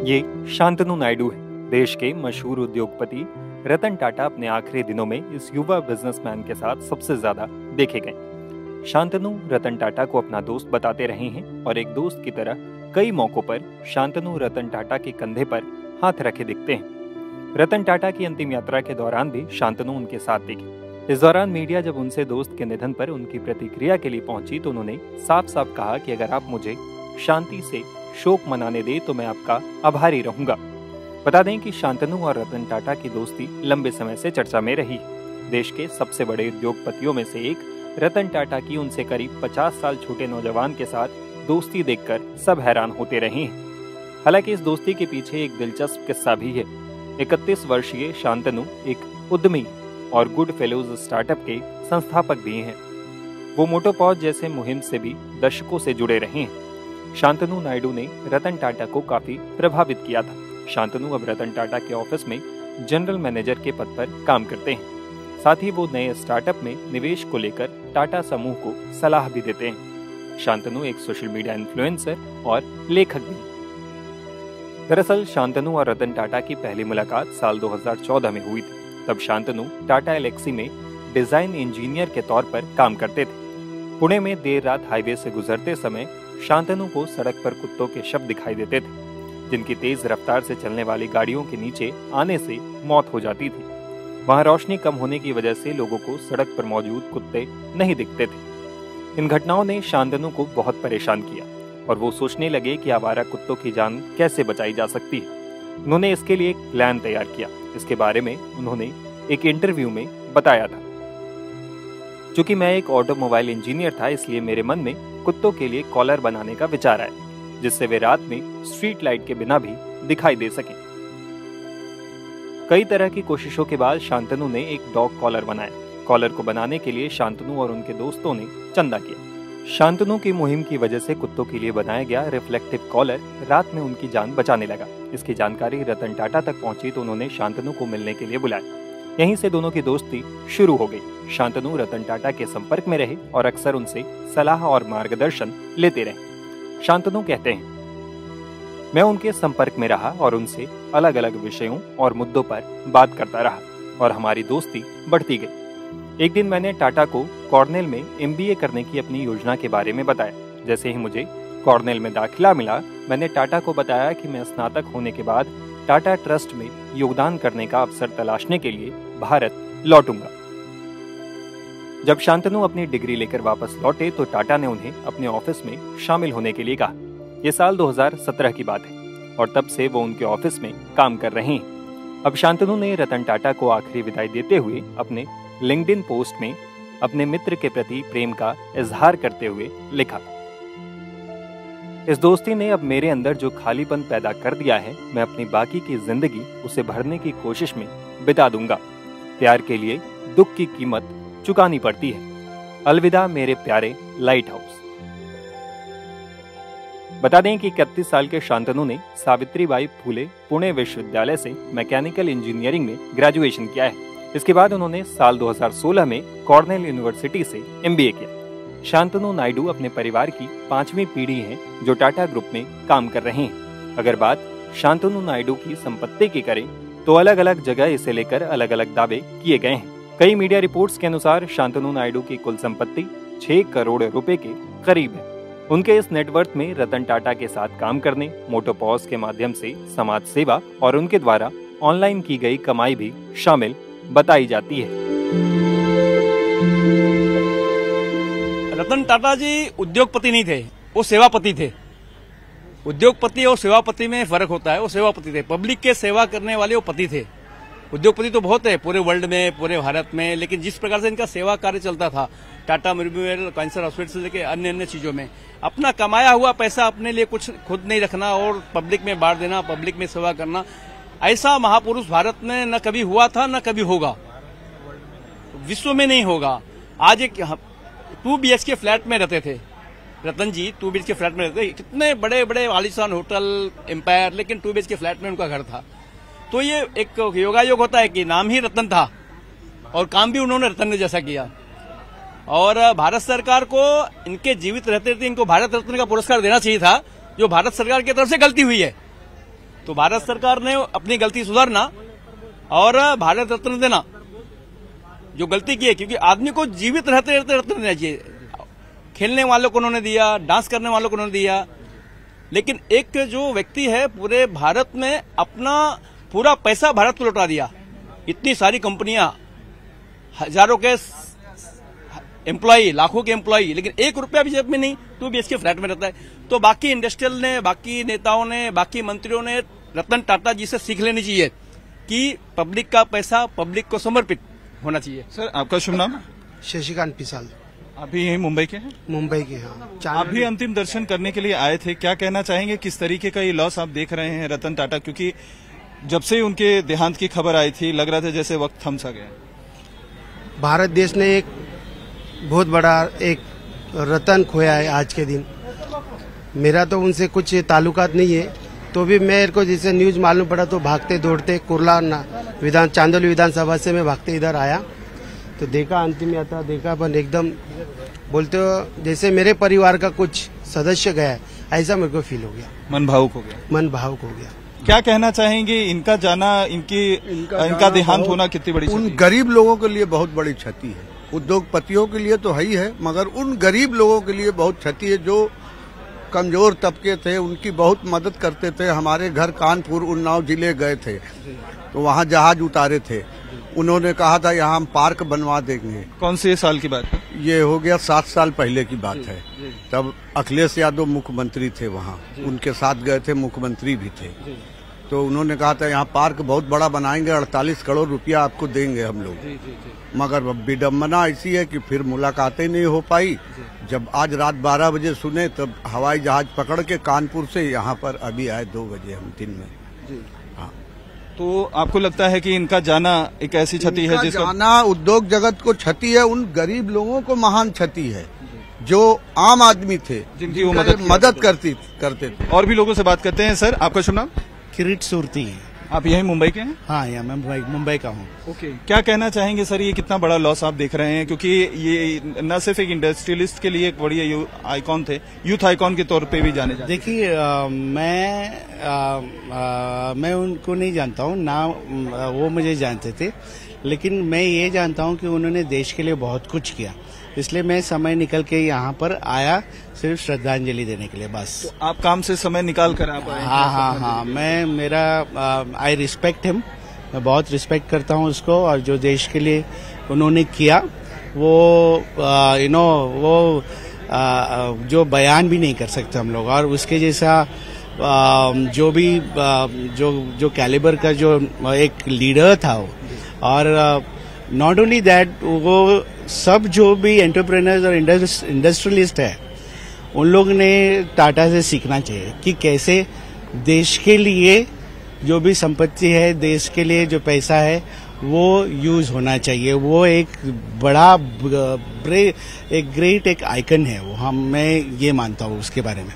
ये शांतनु नायडू है। देश के मशहूर उद्योगपति रतन टाटा अपने आखिरी दिनों में इस युवा बिजनेसमैन के साथ सबसे ज्यादा देखे गए। शांतनु रतन टाटा को अपना दोस्त बताते रहे हैं और एक दोस्त की तरह कई मौकों पर शांतनु रतन टाटा के कंधे पर हाथ रखे दिखते हैं। रतन टाटा की अंतिम यात्रा के दौरान भी शांतनु उनके साथ दिखे। इस दौरान मीडिया जब उनसे दोस्त के निधन पर उनकी प्रतिक्रिया के लिए पहुंची तो उन्होंने साफ साफ कहा कि अगर आप मुझे शांति से शोक मनाने दे तो मैं आपका आभारी रहूंगा। बता दें कि शांतनु और रतन टाटा की दोस्ती लंबे समय से चर्चा में रही। देश के सबसे बड़े उद्योगपतियों में से एक रतन टाटा की उनसे करीब 50 साल छोटे नौजवान के साथ दोस्ती देखकर सब हैरान होते रहे हैं। हालांकि इस दोस्ती के पीछे एक दिलचस्प किस्सा भी है। 31 वर्षीय शांतनु एक उद्यमी और गुड फेलोज स्टार्टअप के संस्थापक भी हैं। वो मोटोपॉज जैसे मुहिम से भी दशकों से जुड़े रहे हैं। शांतनु नायडू ने रतन टाटा को काफी प्रभावित किया था। शांतनु अब रतन टाटा के ऑफिस में जनरल मैनेजर के पद पर काम करते हैं। साथ ही वो नए स्टार्टअप में निवेश को लेकर टाटा समूह को सलाह भी देते हैं। शांतनु एक सोशल मीडिया इन्फ्लुएंसर और लेखक भी हैं। दरअसल शांतनु और रतन टाटा की पहली मुलाकात साल 2014 में हुई थी। तब शांतनु टाटा एलेक्सी में डिजाइन इंजीनियर के तौर पर काम करते थे। पुणे में देर रात हाईवे से गुजरते समय शांतनु को सड़क पर कुत्तों के शव दिखाई देते थे, जिनकी तेज रफ्तार से चलने वाली गाड़ियों के नीचे आने से मौत हो जाती थी। वहां रोशनी कम होने की वजह से लोगों को सड़क पर मौजूद कुत्ते नहीं दिखते थे। इन घटनाओं ने शांतनु को बहुत परेशान किया और वो सोचने लगे कि आवारा कुत्तों की जान कैसे बचाई जा सकती है। उन्होंने इसके लिए एक प्लान तैयार किया। इसके बारे में उन्होंने एक इंटरव्यू में बताया था। चूंकि मैं एक ऑटोमोबाइल इंजीनियर था, इसलिए मेरे मन में कुत्तों के लिए कॉलर बनाने का विचार आया, जिससे वे रात में स्ट्रीट लाइट के बिना भी दिखाई दे सकें। कई तरह की कोशिशों के बाद शांतनु ने एक डॉग कॉलर बनाया। कॉलर को बनाने के लिए शांतनु और उनके दोस्तों ने चंदा किया। शांतनु की मुहिम की वजह से कुत्तों के लिए बनाया गया रिफ्लेक्टिव कॉलर रात में उनकी जान बचाने लगा। इसकी जानकारी रतन टाटा तक पहुंची तो उन्होंने शांतनु को मिलने के लिए बुलाया। यहीं से दोनों की दोस्ती शुरू हो गई। शांतनु रतन टाटा के संपर्क में रहे और अक्सर उनसे सलाह और मार्गदर्शन लेते रहे। शांतनु कहते हैं, मैं उनके संपर्क में रहा और उनसे अलग अलग विषयों और मुद्दों पर बात करता रहा और हमारी दोस्ती बढ़ती गई। एक दिन मैंने टाटा को कॉर्नेल में MBA करने की अपनी योजना के बारे में बताया। जैसे ही मुझे कॉर्नेल में दाखिला मिला, मैंने टाटा को बताया कि मैं स्नातक होने के बाद टाटा ट्रस्ट में योगदान करने का अवसर तलाशने के लिए भारत लौटूंगा। जब शांतनु अपनी डिग्री लेकर वापस लौटे तो टाटा ने उन्हें अपने ऑफिस में शामिल होने के लिए कहा। ये साल 2017 की बात है और तब से वो उनके ऑफिस में काम कर रहे हैं। अब शांतनु ने रतन टाटा को आखिरी विदाई देते हुए अपने लिंक्डइन पोस्ट में अपने मित्र के प्रति प्रेम का इजहार करते हुए लिखा, इस दोस्ती ने अब मेरे अंदर जो खालीपन पैदा कर दिया है, मैं अपनी बाकी की जिंदगी उसे भरने की कोशिश में बिता दूंगा। प्यार के लिए दुख की कीमत चुकानी पड़ती है। अलविदा मेरे प्यारे लाइट हाउस। बता दें कि 31 साल के शांतनु ने सावित्रीबाई फूले पुणे विश्वविद्यालय से मैकेनिकल इंजीनियरिंग में ग्रेजुएशन किया है। इसके बाद उन्होंने साल 2016 में कॉर्नेल यूनिवर्सिटी से MBA किया। शांतनु नायडू अपने परिवार की 5वीं पीढ़ी हैं जो टाटा ग्रुप में काम कर रहे हैं। अगर बात शांतनु नायडू की संपत्ति की करें तो अलग अलग जगह इसे लेकर अलग अलग दावे किए गए हैं। कई मीडिया रिपोर्ट्स के अनुसार शांतनु नायडू की कुल संपत्ति 6 करोड़ रुपए के करीब है। उनके इस नेटवर्थ में रतन टाटा के साथ काम करने, मोटोपॉज के माध्यम से समाज सेवा और उनके द्वारा ऑनलाइन की गई कमाई भी शामिल बताई जाती है। रतन टाटा जी उद्योगपति नहीं थे, वो सेवापति थे। उद्योगपति और सेवापति में फर्क होता है। वो सेवापति थे, पब्लिक के सेवा करने वाले वो पति थे। उद्योगपति तो बहुत है पूरे वर्ल्ड में, पूरे भारत में, लेकिन जिस प्रकार से इनका सेवा कार्य चलता था टाटा मेमोरियल कैंसर हॉस्पिटल से लेकर अन्य अन्य चीजों में, अपना कमाया हुआ पैसा अपने लिए कुछ खुद नहीं रखना और पब्लिक में बांट देना, पब्लिक में सेवा करना, ऐसा महापुरुष भारत में न कभी हुआ था न कभी होगा, विश्व में नहीं होगा। आज एक 2 BHK फ्लैट में रहते थे रतन जी, 2 BHK फ्लैट में रहते थे। कितने बड़े बड़े आलीशान होटल, एम्पायर, लेकिन 2 BHK फ्लैट में उनका घर था। तो ये एक योगायोग होता है कि नाम ही रतन था और काम भी उन्होंने रतन जैसा किया। और भारत सरकार को इनके जीवित रहते थे इनको भारत रत्न का पुरस्कार देना चाहिए था, जो भारत सरकार की तरफ से गलती हुई है। तो भारत सरकार ने अपनी गलती सुधारना और भारत रत्न देना, जो गलती की है, क्योंकि आदमी को जीवित रहते रहते रत्न देना चाहिए। खेलने वालों को उन्होंने दिया, डांस करने वालों को उन्होंने दिया, लेकिन एक जो व्यक्ति है पूरे भारत में अपना पूरा पैसा भारत को लौटा दिया। इतनी सारी कंपनियां, हजारों के एम्प्लॉई, लाखों के एम्प्लॉई, लेकिन 1 रुपया भी जेब में नहीं, तो भी इसके फ्लैट में रहता है। तो बाकी इंडस्ट्रियल ने, बाकी नेताओं ने, बाकी मंत्रियों ने रतन टाटा जी से सीख लेनी चाहिए कि पब्लिक का पैसा पब्लिक को समर्पित होना चाहिए। सर, आपका शुभ नाम? शशिकांत पिसाल। अभी यही मुंबई के हैं? मुंबई के, हाँ। आप भी अंतिम दर्शन करने के लिए आए थे, क्या कहना चाहेंगे, किस तरीके का ये लॉस आप देख रहे हैं रतन टाटा? क्योंकि जब से उनके देहांत की खबर आई थी, लग रहा था जैसे वक्त थम सा गया। भारत देश ने एक बहुत बड़ा एक रतन खोया है आज के दिन। मेरा तो उनसे कुछ ताल्लुकात नहीं है, तो भी मेरे को जैसे न्यूज मालूम पड़ा तो भागते दौड़ते कुर्ला चांदोली विधानसभा से मैं भागते इधर आया, तो देखा अंतिम यात्रा देखा, पर एकदम बोलते हो जैसे मेरे परिवार का कुछ सदस्य गया है, ऐसा मेरे को फील हो गया। मन भावुक हो गया। मन भावुक हो गया। क्या कहना चाहेंगे, इनका जाना, इनका देहांत होना कितनी बड़ी उन गरीब लोगों के लिए बहुत बड़ी क्षति है। उद्योगपतियों के लिए तो है ही है, मगर उन गरीब लोगों के लिए बहुत क्षति है जो कमजोर तबके थे, उनकी बहुत मदद करते थे। हमारे घर कानपुर उन्नाव जिले गए थे, तो वहाँ जहाज उतारे थे, उन्होंने कहा था यहाँ हम पार्क बनवा देंगे। कौन से साल की बात है? ये हो गया 7 साल पहले की बात है। तब अखिलेश यादव मुख्यमंत्री थे, वहाँ उनके साथ गए थे, मुख्यमंत्री भी थे। तो उन्होंने कहा था यहाँ पार्क बहुत बड़ा बनाएंगे, 48 करोड़ रुपया आपको देंगे हम लोग। मगर विडम्बना ऐसी है कि फिर मुलाकातें नहीं हो पाई। जब आज रात 12 बजे सुने तब हवाई जहाज पकड़ के कानपुर से यहाँ पर अभी आए 2 बजे हम दिन में। हाँ, तो आपको लगता है कि इनका जाना एक ऐसी क्षति है जिसका जाना उद्योग जगत को क्षति है, उन गरीब लोगों को महान क्षति है जो आम आदमी थे, जिनकी वो मदद करते थे। और भी लोगों से बात करते हैं। सर, आपका शुभ नाम? किरीट सुरती। आप यही मुंबई के हैं? हाँ, यहाँ मैं मुंबई का हूँ। ओके, क्या कहना चाहेंगे सर, ये कितना बड़ा लॉस आप देख रहे हैं? क्योंकि ये न सिर्फ एक इंडस्ट्रियलिस्ट के लिए एक बड़ी आइकॉन थे, यूथ आइकॉन के तौर पे भी जाने जाते। देखिए, मैं उनको नहीं जानता हूँ ना, वो मुझे जानते थे, लेकिन मैं ये जानता हूँ कि उन्होंने देश के लिए बहुत कुछ किया, इसलिए मैं समय निकल के यहाँ पर आया सिर्फ श्रद्धांजलि देने के लिए, बस। तो आप काम से समय निकाल कर आप आए? हाँ, मैं आई रिस्पेक्ट हिम, मैं बहुत रिस्पेक्ट करता हूँ उसको, और जो देश के लिए उन्होंने किया वो वो जो बयान भी नहीं कर सकते हम लोग। और उसके जैसा जो भी जो कैलिबर का जो एक लीडर था वो, और नॉट ओनली दैट, वो सब जो भी एंटरप्रेन्योर्स और इंडस्ट्रियलिस्ट है उन लोग ने टाटा से सीखना चाहिए कि कैसे देश के लिए जो भी संपत्ति है, देश के लिए जो पैसा है वो यूज होना चाहिए। वो एक बड़ा एक ग्रेट एक आइकन है वो, मैं ये मानता हूँ उसके बारे में।